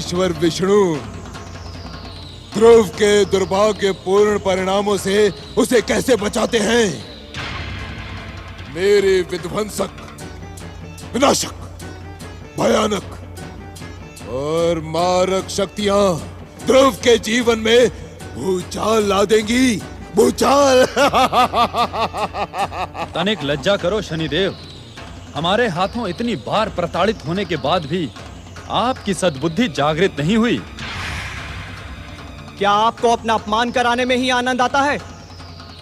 ईश्वर विष्णु ध्रुव के दुर्भाग्यपूर्ण परिणामों से उसे कैसे बचाते हैं। मेरी विध्वंसक, विनाशक, भयानक और मारक शक्तियां ध्रुव के जीवन में भूचाल ला देंगी। भूचाल। तनिक लज्जा करो शनिदेव, हमारे हाथों इतनी बार प्रताड़ित होने के बाद भी आपकी सद्बुद्धि जागृत नहीं हुई। क्या आपको अपना अपमान कराने में ही आनंद आता है?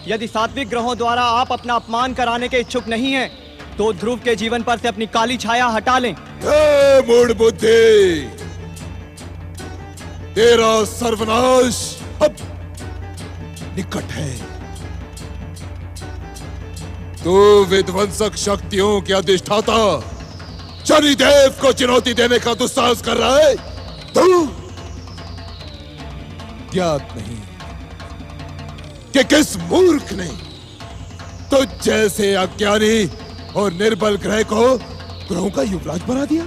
यदि सात्विक ग्रहों द्वारा आप अपना अपमान कराने के इच्छुक नहीं हैं, तो ध्रुव के जीवन पर से अपनी काली छाया हटा लें। मूढ़ बुद्धि, तेरा सर्वनाश अब निकट है। तू विध्वंसक शक्तियों के अधिष्ठाता शनिदेव को चुनौती देने का दुस्साहस कर रहा है। तू ज्ञात नहीं कि किस मूर्ख ने तो जैसे अज्ञानी और निर्बल ग्रह को ग्रहों का युवराज बना दिया।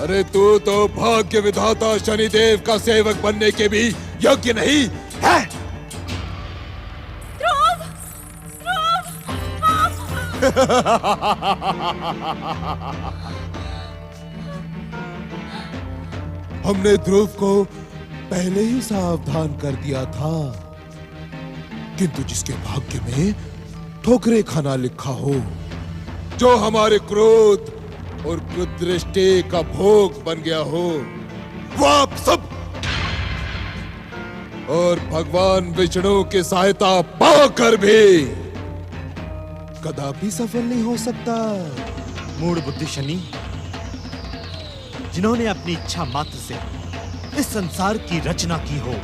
अरे तू तो भाग्य विधाता शनिदेव का सेवक बनने के भी योग्य नहीं है। हमने ध्रुव को पहले ही सावधान कर दिया था, किंतु जिसके भाग्य में ठोकरे खाना लिखा हो, जो हमारे क्रोध और कुदृष्टि का भोग बन गया हो, वो आप सब और भगवान विष्णु की सहायता पाकर भी कदापि सफल नहीं हो सकता। मूढ़ बुद्धि शनि, जिन्होंने अपनी इच्छा मात्र से इस संसार की रचना की हो,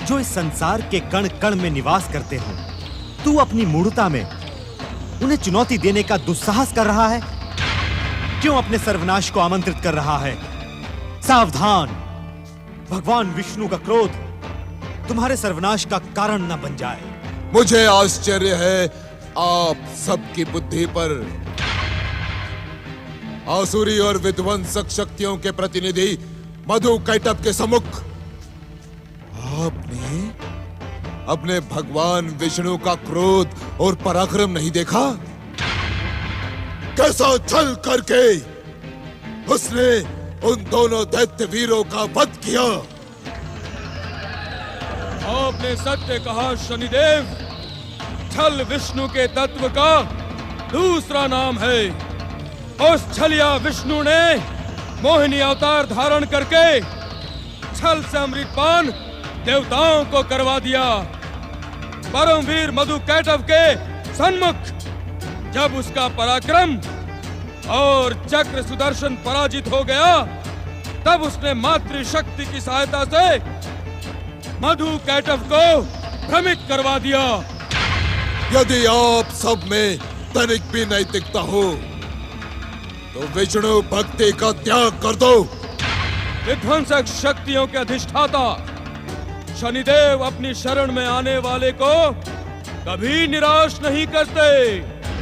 जो इस संसार के कण कण में निवास करते हो, तू अपनी मूढ़ता में उन्हें चुनौती देने का दुस्साहस कर रहा है। क्यों अपने सर्वनाश को आमंत्रित कर रहा है? सावधान, भगवान विष्णु का क्रोध तुम्हारे सर्वनाश का कारण न बन जाए। मुझे आश्चर्य है आप सबकी बुद्धि पर। आसुरी और विध्वंसक शक्तियों के प्रतिनिधि मधु कैटभ के सम्मुख आपने अपने भगवान विष्णु का क्रोध और पराक्रम नहीं देखा? कैसा छल करके उसने उन दोनों दैत्य वीरों का वध किया। आपने सत्य कहा शनिदेव, छल विष्णु के तत्व का दूसरा नाम है। उस छलिया विष्णु ने मोहिनी अवतार धारण करके छल से अमृतपान देवताओं को करवा दिया। परमवीर मधु कैटभ के सन्मुख जब उसका पराक्रम और चक्र सुदर्शन पराजित हो गया, तब उसने मातृशक्ति की सहायता से मधु कैटभ को भ्रमित करवा दिया। यदि आप सब में तनिक भी नैतिकता हो तो विष्णु भक्ति का त्याग कर दो। विध्वंसक शक्तियों के अधिष्ठाता शनिदेव अपनी शरण में आने वाले को कभी निराश नहीं करते।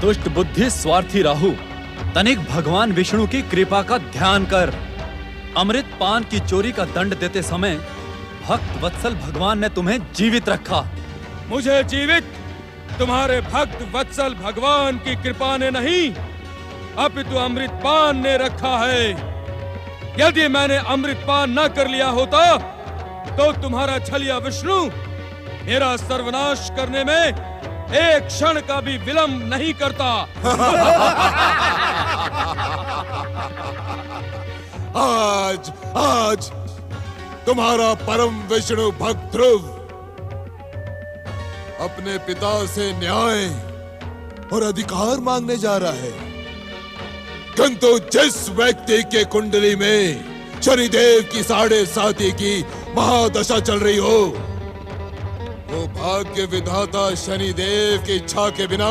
दुष्ट बुद्धि स्वार्थी राहु, तनिक भगवान विष्णु की कृपा का ध्यान कर। अमृत पान की चोरी का दंड देते समय भक्त वत्सल भगवान ने तुम्हें जीवित रखा। मुझे जीवित तुम्हारे भक्त वत्सल भगवान की कृपा ने नहीं, अपितु अमृतपान ने रखा है। यदि मैंने अमृतपान न कर लिया होता तो तुम्हारा छलिया विष्णु मेरा सर्वनाश करने में एक क्षण का भी विलंब नहीं करता। आज तुम्हारा परम विष्णु भक्त ध्रुव अपने पिता से न्याय और अधिकार मांगने जा रहा है, किंतु जिस व्यक्ति के कुंडली में शनिदेव की 7.5 की महादशा चल रही हो, वो भाग्य विधाता शनिदेव की इच्छा के बिना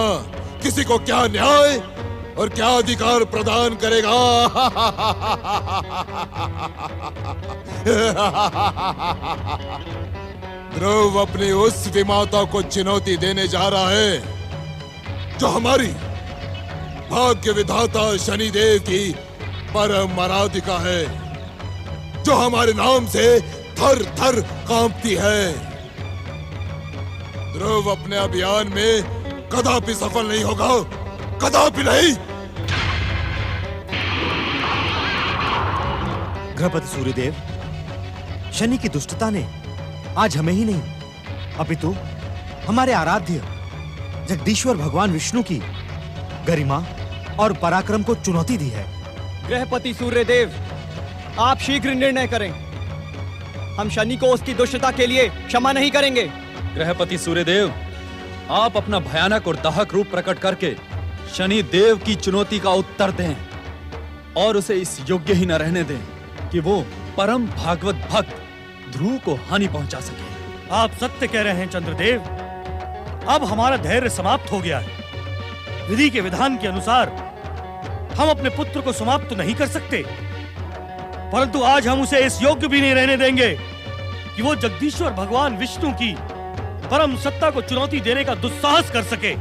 किसी को क्या न्याय और क्या अधिकार प्रदान करेगा। ध्रुव अपनी उस विमाता को चुनौती देने जा रहा है जो हमारी भाग्य विधाता शनिदेव की परम आराधिका है। जो हमारे नाम से थर थर कांपती है। ध्रुव अपने अभियान में कदापि सफल नहीं होगा, कदापि नहीं। गृहपति सूर्यदेव, शनि की दुष्टता ने आज हमें ही नहीं अपितु हमारे आराध्य जगदीश्वर भगवान विष्णु की गरिमा और पराक्रम को चुनौती दी है। गृहपति सूर्यदेव, आप शीघ्र निर्णय करें। हम शनि को उसकी दुष्टता के लिए क्षमा नहीं करेंगे। गृहपति सूर्यदेव, आप अपना भयानक और दाहक रूप प्रकट करके शनि देव की चुनौती का उत्तर दें और उसे इस योग्य ही न रहने दें कि वो परम भागवत भक्त ध्रुव को हानि पहुंचा सके। आप सत्य कह रहे हैं चंद्रदेव। अब हमारा धैर्य समाप्त हो गया है। विधि के विधान के अनुसार हम अपने पुत्र को समाप्त तो नहीं कर सकते, परंतु आज हम उसे इस योग्य भी नहीं रहने देंगे कि वो जगदीश्वर भगवान विष्णु की परम सत्ता को चुनौती देने का दुस्साहस कर सके।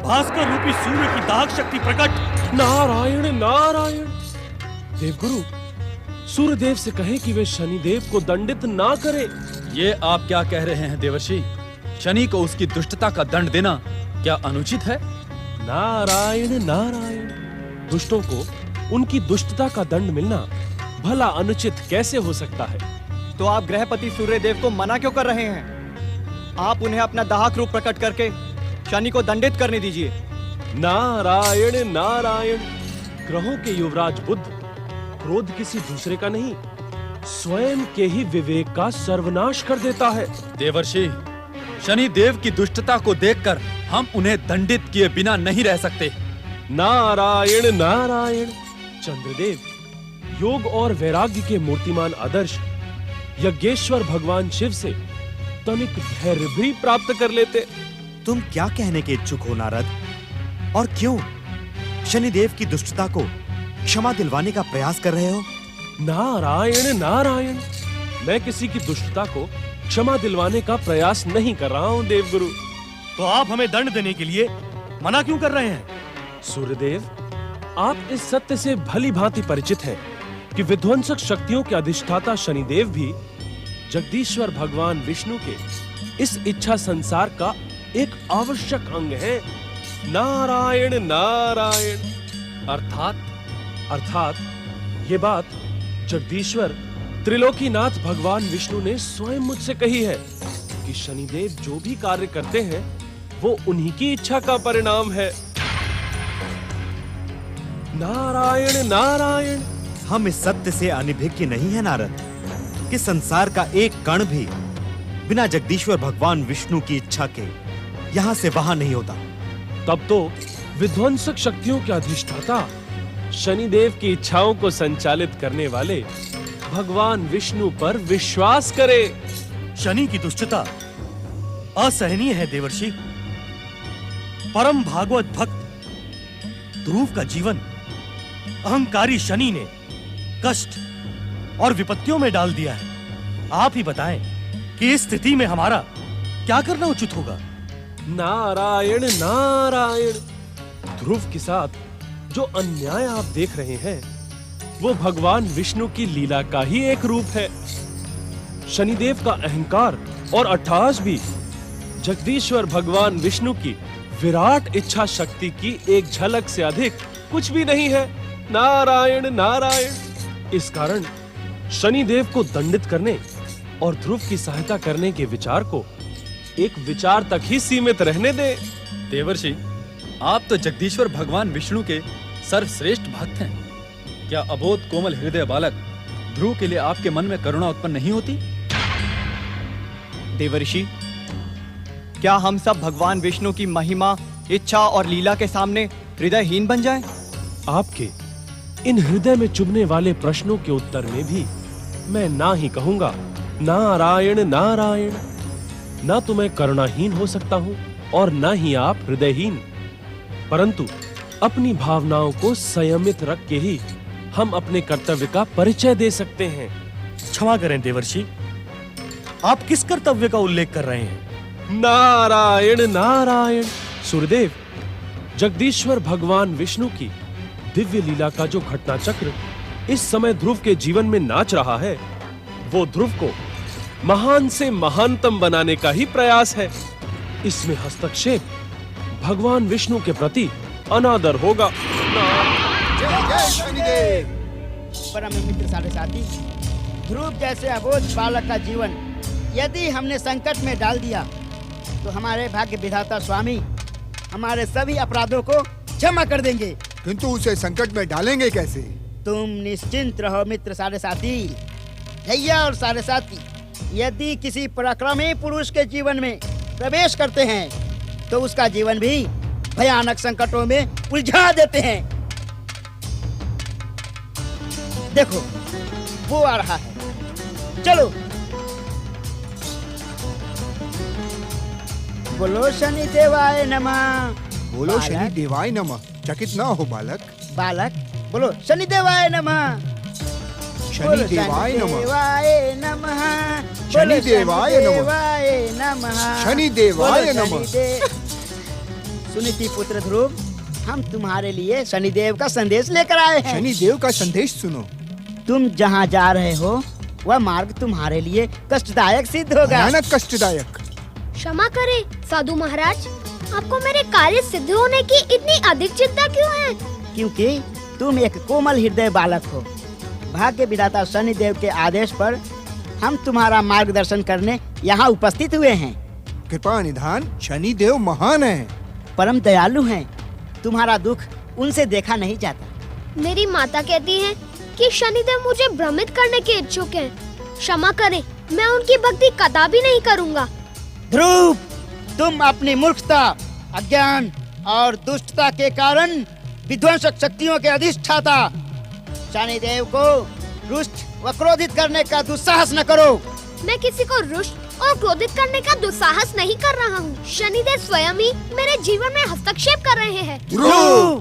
भास्कर रूपी सूर्य की दाहक शक्ति प्रकट। नारायण नारायण। देवगुरु, सूर्यदेव से कहें कि वे शनिदेव को दंडित ना करें। ये आप क्या कह रहे हैं देवर्षि? शनि को उसकी दुष्टता का दंड देना क्या अनुचित है? नारायण नारायण। दुष्टों को उनकी दुष्टता का दंड मिलना भला अनुचित कैसे हो सकता है? तो आप गृहपति सूर्यदेव को मना क्यों कर रहे हैं? आप उन्हें अपना दाहक रूप प्रकट करके शनि को दंडित करने दीजिए। नारायण नारायण। ग्रहों के युवराज बुध क्रोध किसी दूसरे का नहीं, स्वयं के ही विवेक का सर्वनाश कर देता है। देवर्षि, शनि देव की दुष्टता को देखकर हम उन्हें दंडित किए बिना नहीं रह सकते। नारायण नारायण। चंद्रदेव, योग और वैराग्य के मूर्तिमान आदर्श यज्ञेश्वर भगवान शिव से तनिक धैर्य भी प्राप्त कर लेते। तुम क्या कहने के इच्छुक हो नारद? और क्यों शनिदेव की दुष्टता को क्षमा दिलवाने का प्रयास कर रहे हो? नारायण नारायण। मैं किसी की दुष्टता को क्षमा दिलवाने का प्रयास नहीं कर रहा हूं देवगुरु। तो आप हमें दंड देने के लिए मना क्यों कर रहे हैं? सूर्यदेव, आप इस सत्य से भली भांति परिचित हैं कि विध्वंसक शक्तियों के अधिष्ठाता शनिदेव भी जगदीश्वर भगवान विष्णु के इस इच्छा संसार का एक आवश्यक अंग है। नारायण नारायण। अर्थात ये बात जगदीश्वर त्रिलोकीनाथ भगवान विष्णु ने स्वयं मुझसे कही है कि शनिदेव जो भी कार्य करते हैं वो उन्हीं की इच्छा का परिणाम है। नारायण नारायण। हम इस सत्य से अनभिज्ञ नहीं है नारद कि संसार का एक कण भी बिना जगदीश्वर भगवान विष्णु की इच्छा के यहां से वहां नहीं होता। तब तो विध्वंसक शक्तियों के अधिष्ठाता शनिदेव की इच्छाओं को संचालित करने वाले भगवान विष्णु पर विश्वास करे। शनि की दुष्टता असहनीय है देवर्षि। परम भागवत भक्त ध्रुव का जीवन अहंकारी शनि ने कष्ट और विपत्तियों में डाल दिया है। आप ही बताएं कि इस स्थिति में हमारा क्या करना उचित होगा? नारायण नारायण। ध्रुव के साथ जो अन्याय आप देख रहे हैं वो भगवान विष्णु की लीला का ही एक रूप है। शनिदेव का अहंकार और अट्टहास भी जगदीश्वर भगवान विष्णु की विराट इच्छा शक्ति की एक झलक से अधिक कुछ भी नहीं है। नारायण नारायण। इस कारण शनिदेव को दंडित करने और ध्रुव की सहायता करने के विचार को एक विचार तक ही सीमित रहने दे। देवर्षि, आप तो जगदीश्वर भगवान विष्णु के सर्वश्रेष्ठ भक्त हैं। क्या अबोध कोमल हृदय बालक ध्रुव के लिए आपके मन में करुणा उत्पन्न नहीं होती? देवर्षि, क्या हम सब भगवान विष्णु की महिमा, इच्छा और लीला के सामने हृदयहीन बन जाएं? आपके इन हृदय में चुभने वाले प्रश्नों के उत्तर में भी मैं ना ही कहूंगा। नारायण नारायण। ना तो मैं करुणाहीन हो सकता हूं और ना ही आप हृदयहीन, परंतु अपनी भावनाओं को संयमित रख के ही हम अपने कर्तव्य का परिचय दे सकते हैं। क्षमा करें देवर्षि, आप किस कर्तव्य का उल्लेख कर रहे हैं? नारायण नारायण। सूर्यदेव, जगदीश्वर भगवान विष्णु की दिव्य लीला का जो घटना चक्र इस समय ध्रुव के जीवन में नाच रहा है, वो ध्रुव को महान से महानतम बनाने का ही प्रयास है। इसमें हस्तक्षेप भगवान विष्णु के प्रति अनादर होगा। परम मित्र साढ़े साथी, ध्रुव जैसे अबोध बालक का जीवन यदि हमने संकट में डाल दिया तो हमारे भाग्य विधाता स्वामी हमारे सभी अपराधों को क्षमा कर देंगे। किंतु उसे संकट में डालेंगे कैसे? तुम निश्चिंत रहो मित्र साढ़े साथी। भैया और साढ़े साथी, यदि किसी पराक्रमी पुरुष के जीवन में प्रवेश करते हैं तो उसका जीवन भी भयानक संकटों में उलझा देते हैं। देखो वो आ रहा है, चलो। बोलो शनि देवाय नमः। बोलो शनि देवाय नमः। चकित न हो बालक। बालक बोलो शनि देवाय नमः। शनि देवाय नमः। देवाय नमः। शनि देवाय नमः। शनि देवाय नमः। सुनीति पुत्र ध्रुव, हम तुम्हारे लिए शनिदेव का संदेश लेकर आए हैं। शनि देव का संदेश सुनो। तुम जहाँ जा रहे हो वह मार्ग तुम्हारे लिए कष्टदायक सिद्ध होगा। भयानक कष्टदायक। क्षमा करें साधु महाराज, आपको मेरे कार्य सिद्ध होने की इतनी अधिक चिंता क्यों है? क्योंकि तुम एक कोमल हृदय बालक हो। भाग्य विधाता शनिदेव के आदेश पर हम तुम्हारा मार्गदर्शन करने यहाँ उपस्थित हुए हैं। कृपा निधान, शनि देव महान है, परम दयालु हैं। तुम्हारा दुख उनसे देखा नहीं जाता। मेरी माता कहती है कि शनिदेव मुझे भ्रमित करने के इच्छुक हैं। क्षमा करें, मैं उनकी भक्ति कदापि नहीं करूँगा। ध्रुव, तुम अपनी मूर्खता, अज्ञान और दुष्टता के कारण विध्वंसक शक्तियों के अधिष्ठाता शनिदेव को रुष्ट व क्रोधित करने का दुस्साहस न करो। मैं किसी को रुष्ट और क्रोधित करने का दुस्साहस नहीं कर रहा हूँ। शनिदेव स्वयं ही मेरे जीवन में हस्तक्षेप कर रहे हैं। ध्रुव,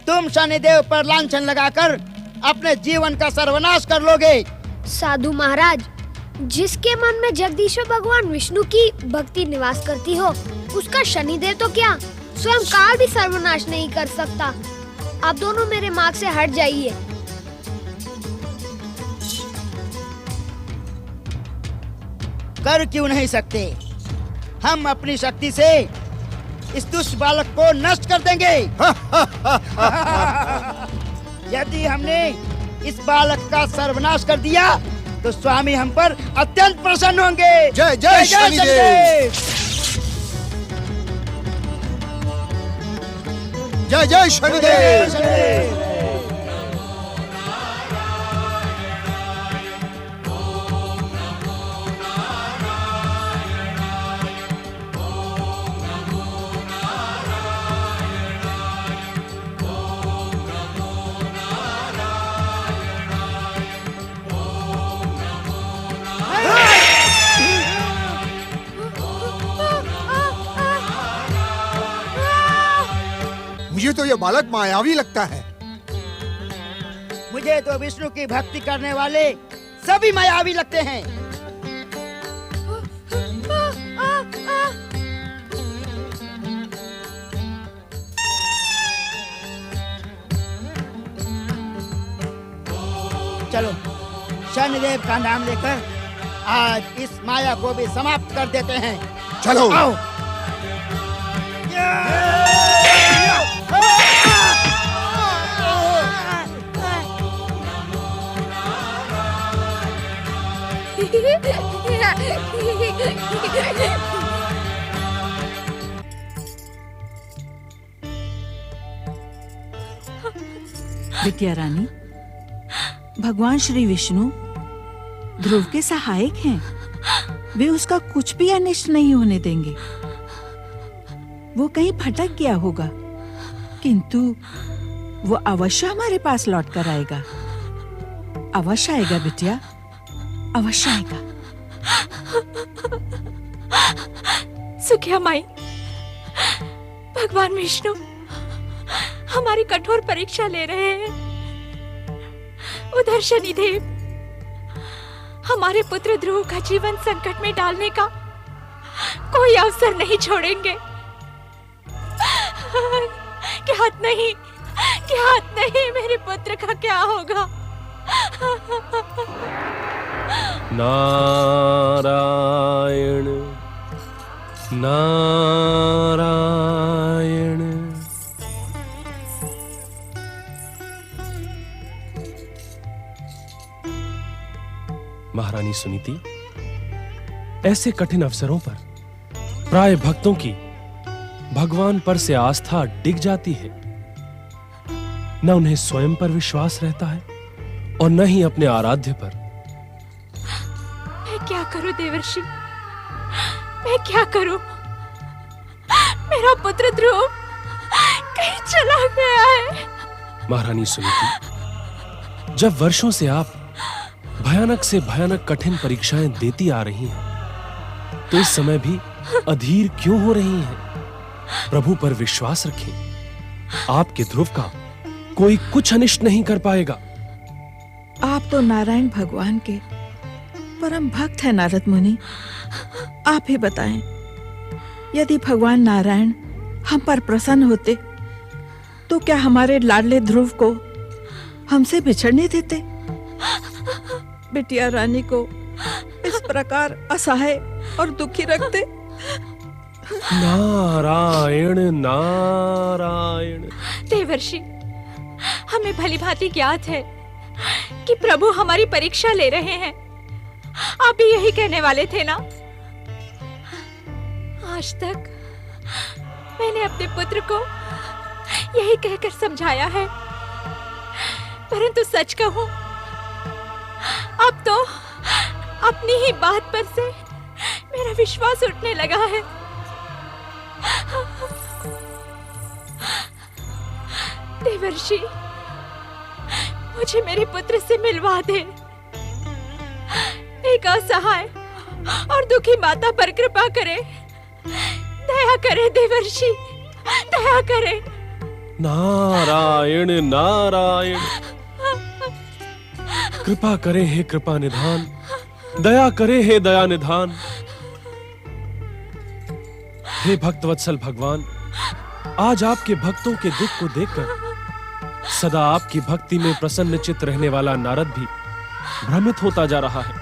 तुम शनिदेव पर लांछन लगाकर अपने जीवन का सर्वनाश कर लोगे। साधु महाराज, जिसके मन में जगदीश्वर भगवान विष्णु की भक्ति निवास करती हो, उसका शनिदेव तो क्या स्वयं काल भी सर्वनाश नहीं कर सकता। आप दोनों मेरे मार्ग से हट जाइए। कर क्यों नहीं सकते? हम अपनी शक्ति से इस दुष्ट बालक को नष्ट कर देंगे। यदि हमने इस बालक का सर्वनाश कर दिया तो स्वामी हम पर अत्यंत प्रसन्न होंगे। जय जय शनिदेव। जय जय शनिदेव। मुझे तो ये बालक मायावी लगता है। मुझे तो विष्णु की भक्ति करने वाले सभी मायावी लगते हैं। चलो शनिदेव का नाम लेकर आज इस माया को भी समाप्त कर देते हैं। चलो आओ। विद्या रानी, भगवान श्री विष्णु ध्रुव के सहायक हैं। वे उसका कुछ भी अनिष्ट नहीं होने देंगे। वो कहीं भटक गया होगा, किंतु वो अवश्य हमारे पास लौट कर आएगा। अवश्य आएगा बिटिया, अवश्य आएगा। सुखिया माई, भगवान विष्णु हमारी कठोर परीक्षा ले रहे हैं। उधर शनिदेव हमारे पुत्र ध्रुव का जीवन संकट में डालने का कोई अवसर नहीं छोड़ेंगे। क्या नहीं, मेरे पुत्र का क्या होगा? नारायण नारायण। महारानी सुनीति, ऐसे कठिन अवसरों पर प्राय भक्तों की भगवान पर से आस्था डिग जाती है। न उन्हें स्वयं पर विश्वास रहता है और न ही अपने आराध्य पर। मैं क्या करूं देवर्षि, मैं क्या करूं? मेरा पुत्र ध्रुव कहीं चला गया है। महारानी सुनीति, जब वर्षों से आप भयानक से भयानक कठिन परीक्षाएं देती आ रही हैं, तो इस समय भी अधीर क्यों हो रही हैं? प्रभु पर विश्वास रखें। आपके ध्रुव का कोई कुछ अनिष्ट नहीं कर पाएगा। आप तो नारायण भगवान के परम भक्त हैं नारद मुनि। आप ही बताएं, यदि भगवान नारायण हम पर प्रसन्न होते तो क्या हमारे लाडले ध्रुव को हमसे बिछड़ने देते? बिटिया रानी को इस प्रकार असहाय और दुखी रखते? नारायण नारायण। देवर्षि, हमें भली भांति ज्ञात है कि प्रभु हमारी परीक्षा ले रहे हैं। आप भी यही कहने वाले थे ना? आज तक मैंने अपने पुत्र को यही कहकर समझाया है, परंतु सच कहूं, अब तो अपनी ही बात पर से मेरा विश्वास उठने लगा है। देवर्षि, मुझे मेरे पुत्र से मिलवा दे। एक असहाय और दुखी माता पर कृपा करे, दया करे देवर्षि, दया करे। नारायण नारायण। कृपा करे हे कृपा निधान, दया करे हे दया निधान। हे भक्तवत्सल भगवान, आज आपके भक्तों के दुख को देखकर सदा आपकी भक्ति में प्रसन्न चित्त रहने वाला नारद भी भ्रमित होता जा रहा है।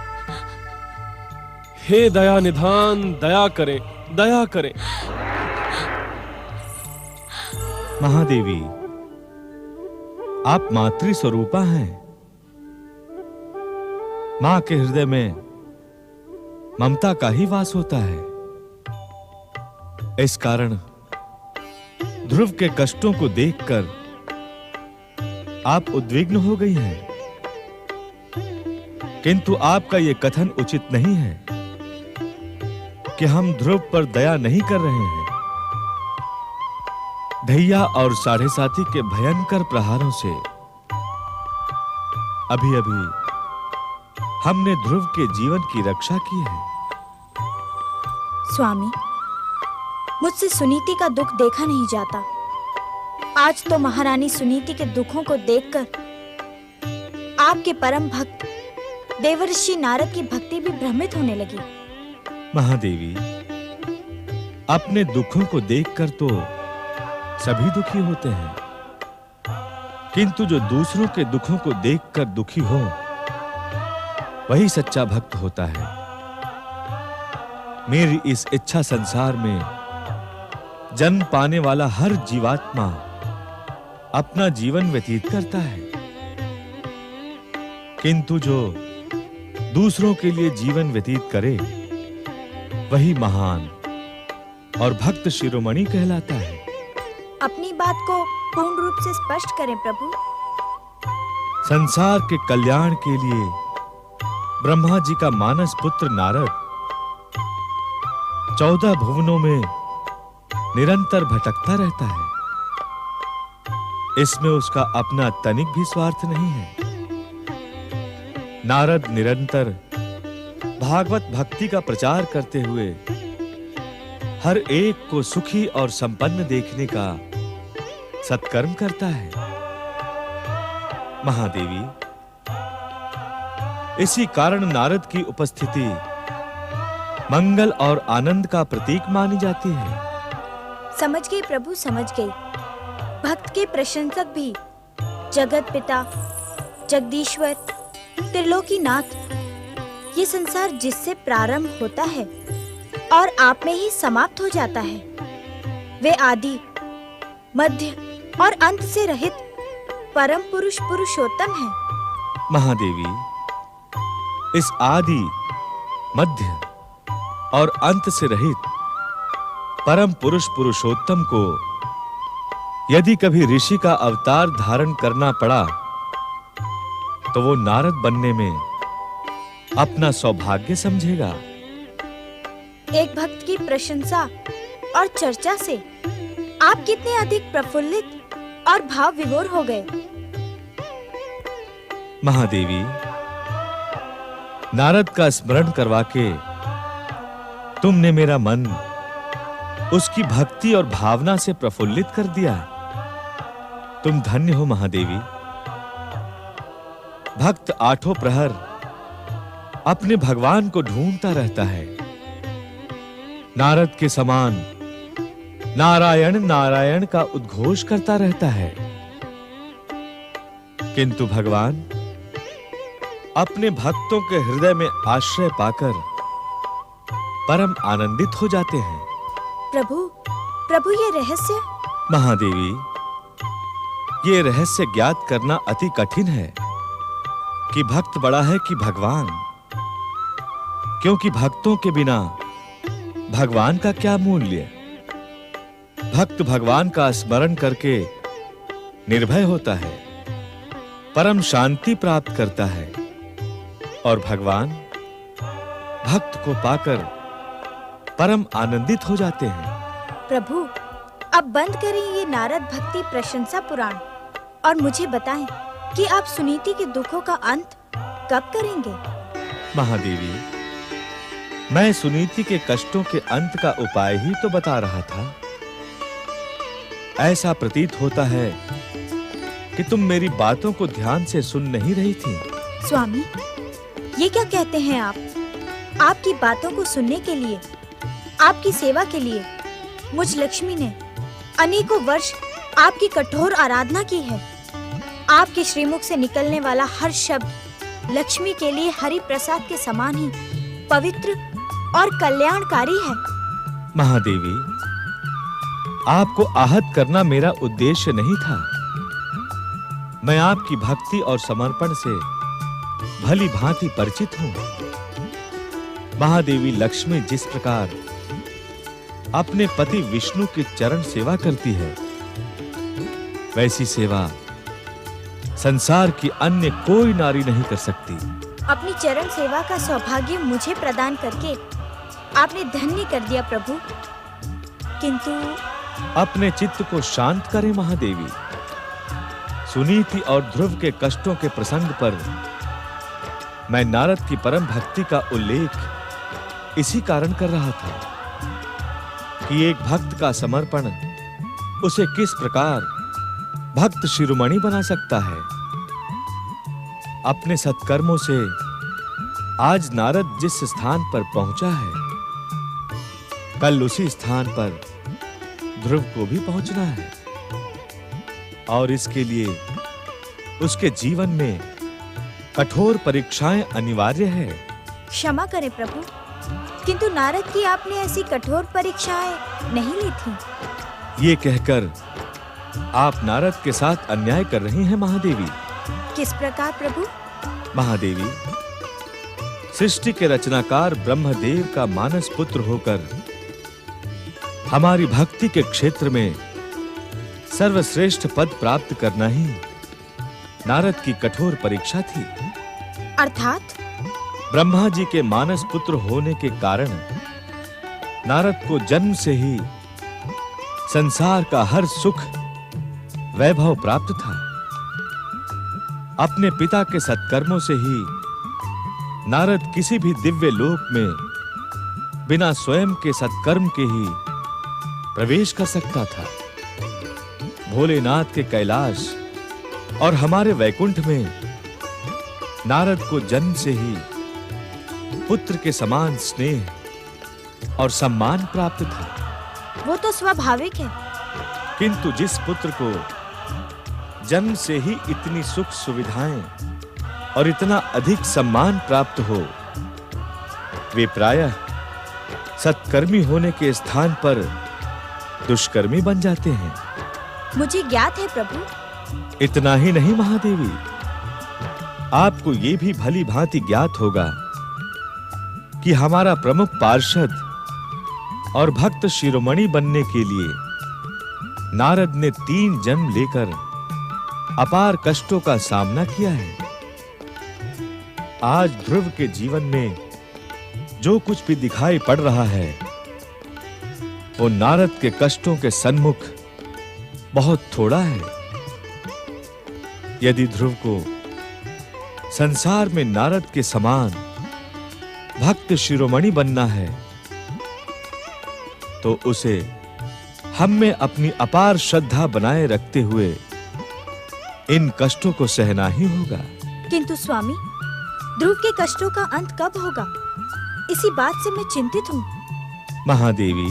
हे दया निधान, दया करें, दया करें। महादेवी, आप मातृ स्वरूपा हैं। मां के हृदय में ममता का ही वास होता है। इस कारण ध्रुव के कष्टों को देखकर आप उद्विग्न हो गई हैं। किंतु आपका यह कथन उचित नहीं है कि हम ध्रुव पर दया नहीं कर रहे हैं। ढैया और साढ़े साथी के भयंकर प्रहारों से अभी अभी हमने ध्रुव के जीवन की रक्षा की है। स्वामी, मुझसे सुनीति का दुख देखा नहीं जाता। आज तो महारानी सुनीति के दुखों को देखकर आपके परम भक्त देवर्षि नारद की भक्ति भी भ्रमित होने लगी। महादेवी, अपने दुखों को देखकर तो सभी दुखी होते हैं, किंतु जो दूसरों के दुखों को देखकर दुखी हो, वही सच्चा भक्त होता है। मेरी इस इच्छा संसार में जन्म पाने वाला हर जीवात्मा अपना जीवन व्यतीत करता है, किंतु जो दूसरों के लिए जीवन व्यतीत करे, वही महान और भक्त शिरोमणि कहलाता है। अपनी बात को पूर्ण रूप से स्पष्ट करें प्रभु। संसार के कल्याण के लिए ब्रह्मा जी का मानस पुत्र नारद 14 भुवनों में निरंतर भटकता रहता है। इसमें उसका अपना तनिक भी स्वार्थ नहीं है। नारद निरंतर भागवत भक्ति का प्रचार करते हुए हर एक को सुखी और संपन्न देखने का सत्कर्म करता है। महादेवी, इसी कारण नारद की उपस्थिति मंगल और आनंद का प्रतीक मानी जाती है। समझ गई प्रभु, समझ गई। भक्त के प्रशंसक भी जगत पिता, जगदीश्वर त्रिलोकीनाथ, ये संसार जिससे प्रारंभ होता है और आप में ही समाप्त हो जाता है, वे आदि, मध्य और अंत से रहित परम पुरुष पुरुषोत्तम है। महादेवी, इस आदि, मध्य और अंत से रहित परम पुरुष पुरुषोत्तम को यदि कभी ऋषि का अवतार धारण करना पड़ा तो वो नारद बनने में अपना सौभाग्य समझेगा। एक भक्त की प्रशंसा और चर्चा से आप कितने अधिक प्रफुल्लित और भाव विभोर हो गए। महादेवी, नारद का स्मरण करवा के तुमने मेरा मन उसकी भक्ति और भावना से प्रफुल्लित कर दिया। तुम धन्य हो महादेवी। भक्त आठों प्रहर अपने भगवान को ढूंढता रहता है। नारद के समान नारायण नारायण का उद्घोष करता रहता है, किंतु भगवान अपने भक्तों के हृदय में आश्रय पाकर परम आनंदित हो जाते हैं। प्रभु ये रहस्य। महादेवी, ये रहस्य ज्ञात करना अति कठिन है कि भक्त बड़ा है कि भगवान, क्योंकि भक्तों के बिना भगवान का क्या मूल्य। भक्त भगवान का स्मरण करके निर्भय होता है, परम शांति प्राप्त करता है और भगवान भक्त को पाकर परम आनंदित हो जाते हैं। प्रभु, अब बंद करें ये नारद भक्ति प्रशंसा पुराण और मुझे बताएं कि आप सुनीति के दुखों का अंत कब करेंगे। महादेवी, मैं सुनीति के कष्टों के अंत का उपाय ही तो बता रहा था। ऐसा प्रतीत होता है कि तुम मेरी बातों को ध्यान से सुन नहीं रही थी। स्वामी, ये क्या कहते हैं आप? आपकी बातों को सुनने के लिए, आपकी सेवा के लिए मुझ लक्ष्मी ने अनेकों वर्ष आपकी कठोर आराधना की है। आपके श्रीमुख से निकलने वाला हर शब्द लक्ष्मी के लिए हरि प्रसाद के समान ही पवित्र और कल्याणकारी है। महादेवी, आपको आहत करना मेरा उद्देश्य नहीं था। मैं आपकी भक्ति और समर्पण से भली भांति परिचित हूं। महादेवी लक्ष्मी जिस प्रकार अपने पति विष्णु की चरण सेवा करती है, वैसी सेवा संसार की अन्य कोई नारी नहीं कर सकती। अपनी चरण सेवा का सौभाग्य मुझे प्रदान करके आपने धन्य कर दिया प्रभु, किंतु अपने चित्त को शांत करें महादेवी। सुनीति और ध्रुव के कष्टों के प्रसंग पर मैं नारद की परम भक्ति का उल्लेख इसी कारण कर रहा था कि एक भक्त का समर्पण उसे किस प्रकार भक्त शिरोमणि बना सकता है। अपने सत्कर्मों से आज नारद जिस स्थान पर पहुंचा है, कल उसी स्थान पर ध्रुव को भी पहुंचना है और इसके लिए उसके जीवन में कठोर परीक्षाएं अनिवार्य है। क्षमा करें प्रभु, किंतु नारद की आपने ऐसी कठोर परीक्षाएं नहीं ली थी। ये कहकर आप नारद के साथ अन्याय कर रही हैं महादेवी। किस प्रकार प्रभु? महादेवी, सृष्टि के रचनाकार ब्रह्मदेव का मानस पुत्र होकर हमारी भक्ति के क्षेत्र में सर्वश्रेष्ठ पद प्राप्त करना ही नारद की कठोर परीक्षा थी। अर्थात ब्रह्मा जी के मानस पुत्र होने के कारण नारद को जन्म से ही संसार का हर सुख वैभव प्राप्त था। अपने पिता के सत्कर्मों से ही नारद किसी भी दिव्य लोक में बिना स्वयं के सत्कर्म के ही प्रवेश कर सकता था। भोलेनाथ के कैलाश और हमारे वैकुंठ में नारद को जन्म से ही पुत्र के समान स्नेह और सम्मान प्राप्त था। वो तो स्वाभाविक है, किंतु जिस पुत्र को जन्म से ही इतनी सुख सुविधाएं और इतना अधिक सम्मान प्राप्त हो, वे प्रायः सत्कर्मी होने के स्थान पर दुष्कर्मी बन जाते हैं। मुझे ज्ञात है प्रभु। इतना ही नहीं महादेवी, आपको ये भी भली भांति ज्ञात होगा कि हमारा प्रमुख पार्षद और भक्त शिरोमणि बनने के लिए नारद ने 3 जन्म लेकर अपार कष्टों का सामना किया है। आज ध्रुव के जीवन में जो कुछ भी दिखाई पड़ रहा है, वो नारद के कष्टों के सन्मुख बहुत थोड़ा है। यदि ध्रुव को संसार में नारद के समान भक्त शिरोमणि बनना है, तो उसे हम में अपनी अपार श्रद्धा बनाए रखते हुए इन कष्टों को सहना ही होगा। किंतु स्वामी, ध्रुव के कष्टों का अंत कब होगा, इसी बात से मैं चिंतित हूँ। महादेवी,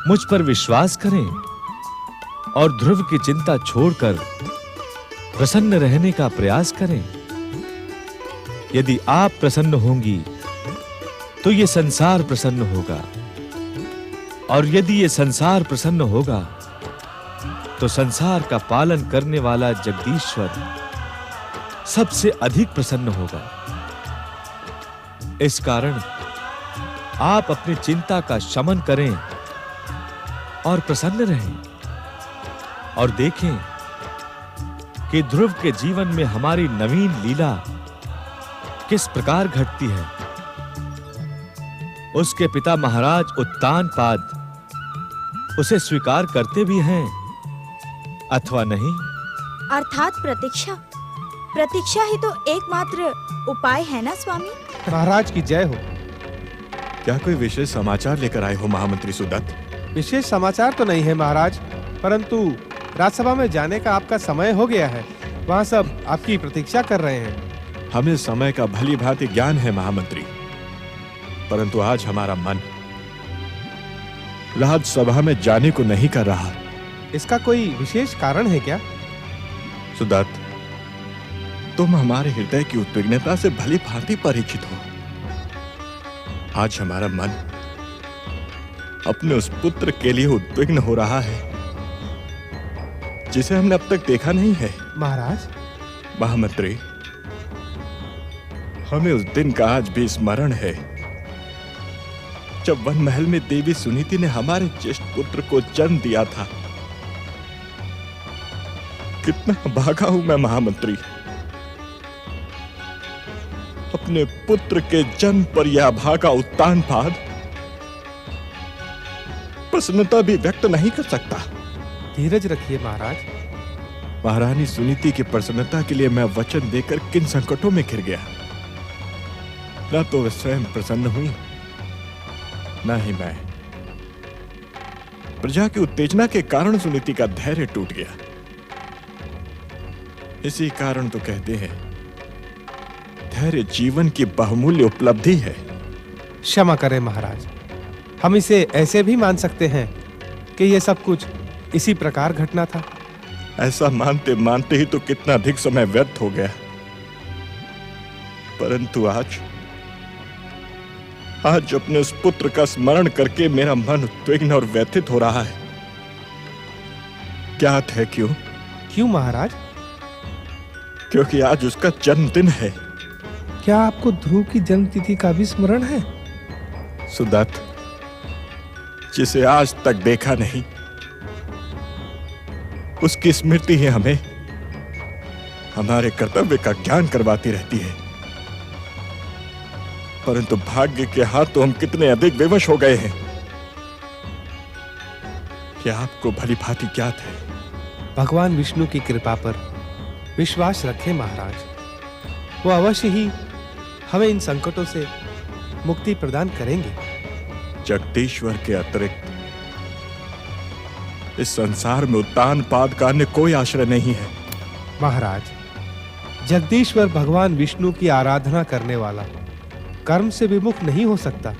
मुझ पर विश्वास करें और ध्रुव की चिंता छोड़कर प्रसन्न रहने का प्रयास करें। यदि आप प्रसन्न होंगी तो ये संसार प्रसन्न होगा, और यदि ये संसार प्रसन्न होगा तो संसार का पालन करने वाला जगदीश्वर सबसे अधिक प्रसन्न होगा। इस कारण आप अपनी चिंता का शमन करें और प्रसन्न रहें, और देखें कि ध्रुव के जीवन में हमारी नवीन लीला किस प्रकार घटती है। उसके पिता महाराज उत्तानपाद उसे स्वीकार करते भी हैं अथवा नहीं। अर्थात प्रतीक्षा। प्रतीक्षा ही तो एकमात्र उपाय है ना स्वामी। महाराज की जय हो। क्या कोई विशेष समाचार लेकर आए हो महामंत्री सुदत्त? विशेष समाचार तो नहीं है महाराज, परंतु राजसभा में जाने का आपका समय हो गया है। वहाँ सब आपकी प्रतीक्षा कर रहे हैं। हमें समय का भली भांति ज्ञान है महामंत्री, परंतु आज हमारा मन राजसभा में जाने को नहीं कर रहा। इसका कोई विशेष कारण है क्या? सुदत्त, तुम हमारे हृदय की उद्विग्नता से भली भांति परिचित हो। आज हमारा मन अपने उस पुत्र के लिए उद्विग्न हो रहा है जिसे हमने अब तक देखा नहीं है। महाराज, महामंत्री, हमें उस दिन का आज भी स्मरण है जब वन महल में देवी सुनीति ने हमारे ज्येष्ठ पुत्र को जन्म दिया था। कितना भागा हूं मैं महामंत्री, अपने पुत्र के जन्म पर यह भागा उत्तानपाद प्रसन्नता भी व्यक्त नहीं कर सकता। धीरज रखिए महाराज। महारानी सुनीति की प्रसन्नता के लिए मैं वचन देकर किन संकटों में घिर गया। न तो वे स्वयं प्रसन्न हुई, न ही मैं। प्रजा की उत्तेजना के कारण सुनीति का धैर्य टूट गया। इसी कारण तो कहते हैं धैर्य जीवन की बहुमूल्य उपलब्धि है। क्षमा करें महाराज, हम इसे ऐसे भी मान सकते हैं कि यह सब कुछ इसी प्रकार घटना था। ऐसा मानते मानते ही तो कितना अधिक समय व्यर्थ हो गया। परंतु आज अपने उस पुत्र का स्मरण करके मेरा मन उद्विग्न और व्यथित हो रहा है। ज्ञात है क्यों? क्यों महाराज? क्योंकि आज उसका जन्मदिन है। क्या आपको ध्रुव की जन्मतिथि का भी स्मरण है? सुदत्त, जिसे आज तक देखा नहीं, उसकी स्मृति ही हमें हमारे कर्तव्य का ज्ञान करवाती रहती है। परंतु भाग्य के हाथ तो हम कितने अधिक विवश हो गए हैं, क्या आपको भली भांति ज्ञात है। भगवान विष्णु की कृपा पर विश्वास रखें महाराज, वो अवश्य ही हमें इन संकटों से मुक्ति प्रदान करेंगे। जगदीश्वर के अतिरिक्त इस संसार में उत्तानपाद का अन्य कोई आश्रय नहीं है। महाराज, जगदीश्वर भगवान विष्णु की आराधना करने वाला कर्म से विमुख नहीं हो सकता,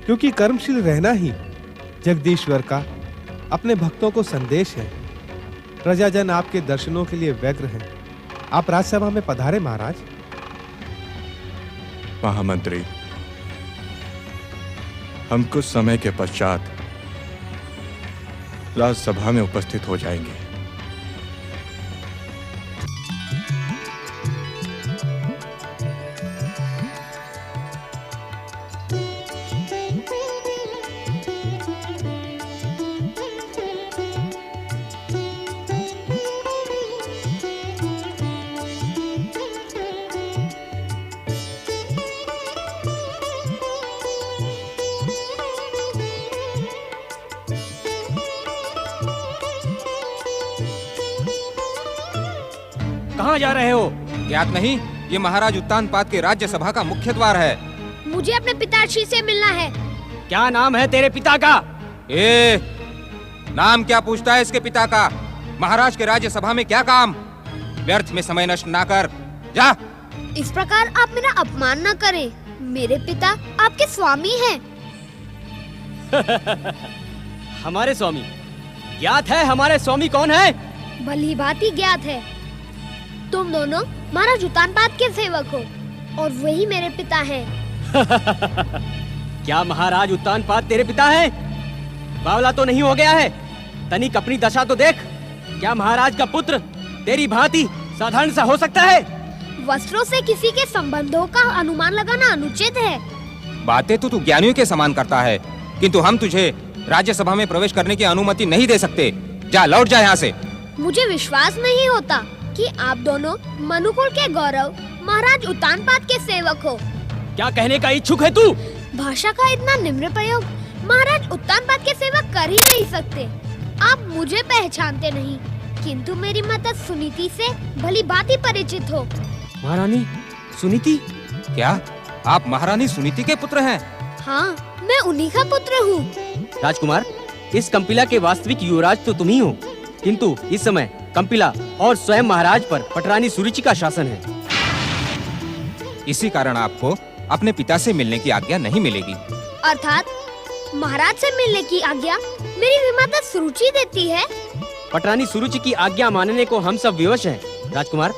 क्योंकि कर्मशील रहना ही जगदीश्वर का अपने भक्तों को संदेश है। प्रजाजन आपके दर्शनों के लिए व्यग्र हैं। आप राज्यसभा में पधारे महाराज। महामंत्री, हम कुछ समय के पश्चात राज्यसभा में उपस्थित हो जाएंगे। कहाँ जा रहे हो? ज्ञात नहीं, ये महाराज उत्तानपाद के राज्यसभा का मुख्य द्वार है। मुझे अपने पिताश्री से मिलना है। क्या नाम है तेरे पिता का? नाम क्या पूछता है इसके पिता का? महाराज के राज्यसभा में क्या काम? व्यर्थ में समय नष्ट ना कर, जा। इस प्रकार आप मेरा अपमान न करें। मेरे पिता आपके स्वामी हैं। हमारे स्वामी? ज्ञात है हमारे स्वामी कौन है? भली भांति ज्ञात है। तुम दोनों महाराज उत्तानपाद के सेवक हो और वही मेरे पिता हैं। क्या महाराज उत्तानपाद तेरे पिता हैं? बावला तो नहीं हो गया है? तनिक अपनी दशा तो देख। क्या महाराज का पुत्र तेरी भांति साधारण सा हो सकता है? वस्त्रों से किसी के संबंधों का अनुमान लगाना अनुचित है। बातें तो तू ज्ञानियों के समान करता है, किंतु हम तुझे राज्यसभा में प्रवेश करने की अनुमति नहीं दे सकते। जा, लौट जा यहाँ से। मुझे विश्वास नहीं होता कि आप दोनों मनुकुल के गौरव महाराज उत्तानपाद के सेवक हो। क्या कहने का इच्छुक है तू? भाषा का इतना निम्र प्रयोग महाराज उत्तानपाद के सेवक कर ही नहीं सकते। आप मुझे पहचानते नहीं, किंतु मेरी माता सुनीति से भली भांति परिचित हो। महारानी सुनीति? क्या आप महारानी सुनीति के पुत्र हैं? हाँ, मैं उन्हीं का पुत्र हूँ। राजकुमार, इस कंपिला के वास्तविक युवराज तो तुम ही हो, किंतु इस समय कंपिला और स्वयं महाराज पर पटरानी सुरुचि का शासन है। इसी कारण आपको अपने पिता से मिलने की आज्ञा नहीं मिलेगी। अर्थात महाराज से मिलने की आज्ञा मेरी विमाता सुरुचि देती है। पटरानी सुरुचि की आज्ञा मानने को हम सब विवश हैं, राजकुमार,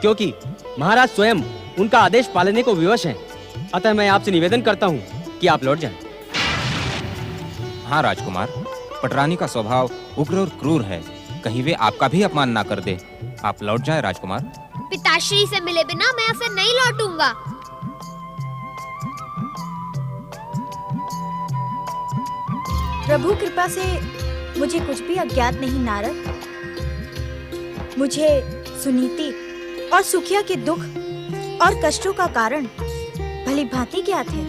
क्योंकि महाराज स्वयं उनका आदेश पालने को विवश हैं। अतः मैं आपसे निवेदन करता हूँ कि आप लौट जाएं। हाँ राजकुमार, पटरानी का स्वभाव उग्र और क्रूर है, कहीं वे आपका भी अपमान ना कर दे। आप लौट जाएं राजकुमार। पिताश्री से मिले बिना मैं ऐसे नहीं लौटूंगा। प्रभु कृपा से मुझे कुछ भी अज्ञात नहीं नारद। मुझे सुनीति और सुखिया के दुख और कष्टों का कारण भली भांति ज्ञात है।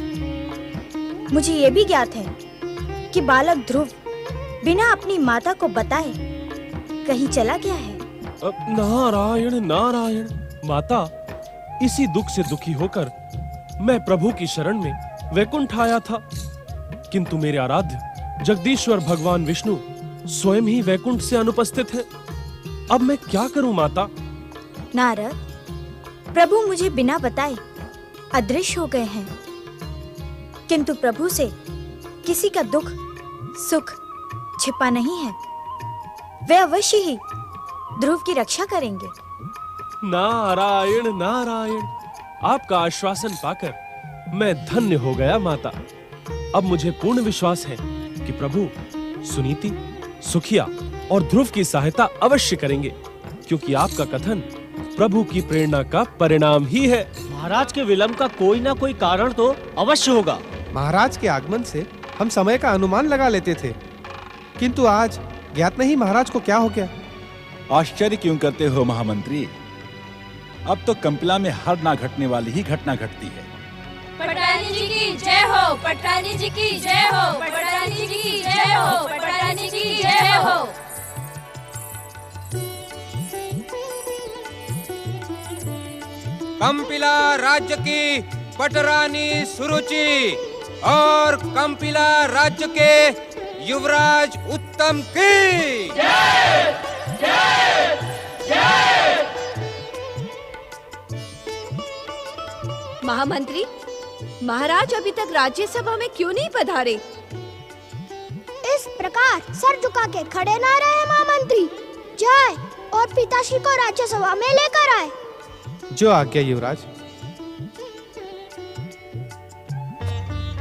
मुझे ये भी ज्ञात है कि बालक ध्रुव बिना अपनी माता को बताए कहीं चला गया है। नारायण नारायण। माता, इसी दुख से दुखी होकर मैं प्रभु की शरण में वैकुंठ आया था, किंतु मेरे आराध्य जगदीश्वर भगवान विष्णु स्वयं ही वैकुंठ से अनुपस्थित है। अब मैं क्या करूं माता? नारद, प्रभु मुझे बिना बताए अदृश्य हो गए हैं, किंतु प्रभु से किसी का दुख सुख छिपा नहीं है। वे अवश्य ही ध्रुव की रक्षा करेंगे। नारायण नारायण। आपका आश्वासन पाकर मैं धन्य हो गया माता। अब मुझे पूर्ण विश्वास है कि प्रभु सुनीति, सुखिया और ध्रुव की सहायता अवश्य करेंगे, क्योंकि आपका कथन प्रभु की प्रेरणा का परिणाम ही है। महाराज के विलंब का कोई ना कोई कारण तो अवश्य होगा। महाराज के आगमन से हम समय का अनुमान लगा लेते थे, किंतु आज ज्ञात नहीं महाराज को क्या हो गया। आश्चर्य क्यों करते हो महामंत्री? अब तो कंपिला में हर ना घटने वाली ही घटना घटती है। पटरानी जी की जय हो, पटरानी जी की जय हो, पटरानी जी की जय हो, पटरानी जी की जय हो। कंपिला राज्य की पटरानी सुरुचि और कंपिला राज्य के युवराज उत्तम की जय जय जय। महामंत्री, महाराज अभी तक राज्यसभा में क्यों नहीं पधारे? इस प्रकार सर झुका के खड़े ना रहे महामंत्री। जय और पिताश्री को राज्यसभा में लेकर आए। जो आज्ञा युवराज।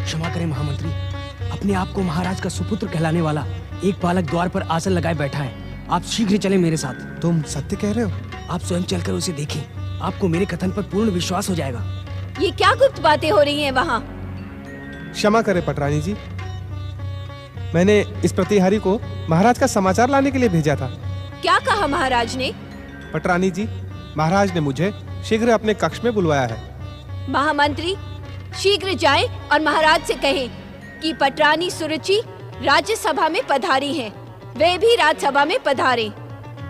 क्षमा करें महामंत्री, अपने आप को महाराज का सुपुत्र कहलाने वाला एक बालक द्वार पर आसन लगाए बैठा है। आप शीघ्र चलें मेरे साथ। तुम सत्य कह रहे हो? आप स्वयं चलकर उसे देखें, आपको मेरे कथन पर पूर्ण विश्वास हो जाएगा। ये क्या गुप्त बातें हो रही हैं वहाँ? क्षमा करें पटरानी जी, मैंने इस प्रतिहारी को महाराज का समाचार लाने के लिए भेजा था। क्या कहा महाराज ने? पटरानी जी, महाराज ने मुझे शीघ्र अपने कक्ष में बुलवाया है। महामंत्री शीघ्र जाएं और महाराज से कहें कि पटरानी सुरुचि राज्यसभा में पधारी हैं। वे भी राज्यसभा में पधारें।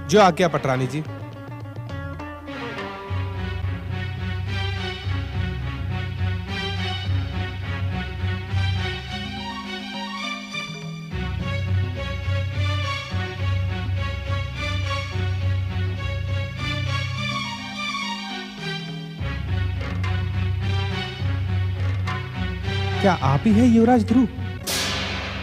जो आज्ञा पटरानी जी। क्या आप ही हैं युवराज ध्रुव?